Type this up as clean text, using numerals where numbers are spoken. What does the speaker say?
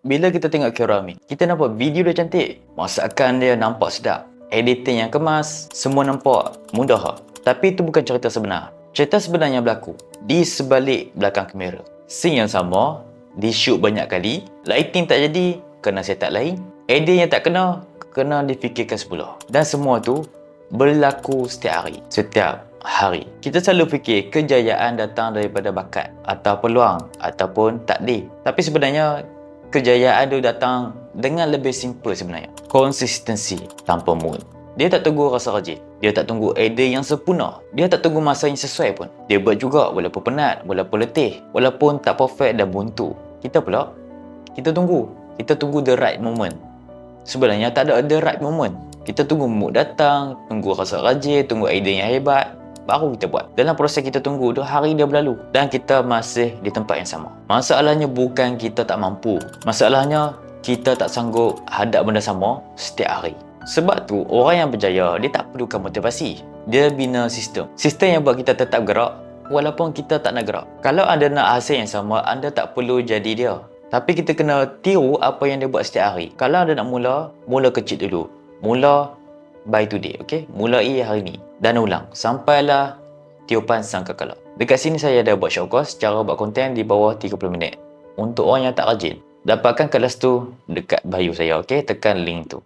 Bila kita tengok Kurami, kita nampak video dia cantik, masakan dia nampak sedap, editing yang kemas, semua nampak mudah. Tapi itu bukan cerita sebenar. Cerita sebenarnya berlaku di sebalik belakang kamera. Scene yang sama, di shoot banyak kali, lighting tak jadi, kena setup lain, edit yang tak kena difikirkan semula. Dan semua tu berlaku setiap hari. Setiap hari. Kita selalu fikir kejayaan datang daripada bakat atau peluang ataupun takdir. Tapi sebenarnya kejayaan tu datang dengan lebih simple sebenarnya. Konsistensi tanpa mood. Dia tak tunggu rasa rajin. Dia tak tunggu idea yang sempurna. Dia tak tunggu masa yang sesuai pun. Dia buat juga walaupun penat, walaupun letih, walaupun tak perfect dan buntu. Kita pula, kita tunggu. Kita tunggu the right moment. Sebenarnya tak ada the right moment. Kita tunggu mood datang, tunggu rasa rajin, tunggu idea yang hebat, baru kita buat. Dalam proses kita tunggu tu, hari dia berlalu dan kita masih di tempat yang sama. Masalahnya bukan kita tak mampu. Masalahnya kita tak sanggup hadap benda sama setiap hari. Sebab tu orang yang berjaya, dia tak perlukan motivasi. Dia bina sistem. Sistem yang buat kita tetap gerak walaupun kita tak nak gerak. Kalau anda nak hasil yang sama, anda tak perlu jadi dia. Tapi kita kena tiru apa yang dia buat setiap hari. Kalau anda nak mula kecil dulu. Mula by today, okay? Mulai hari ni dan ulang sampailah tiupan sangkakala. Dekat sini saya ada buat short course cara buat konten di bawah 30 minit. Untuk orang yang tak rajin, dapatkan kelas tu dekat bio saya, okay? Tekan link tu.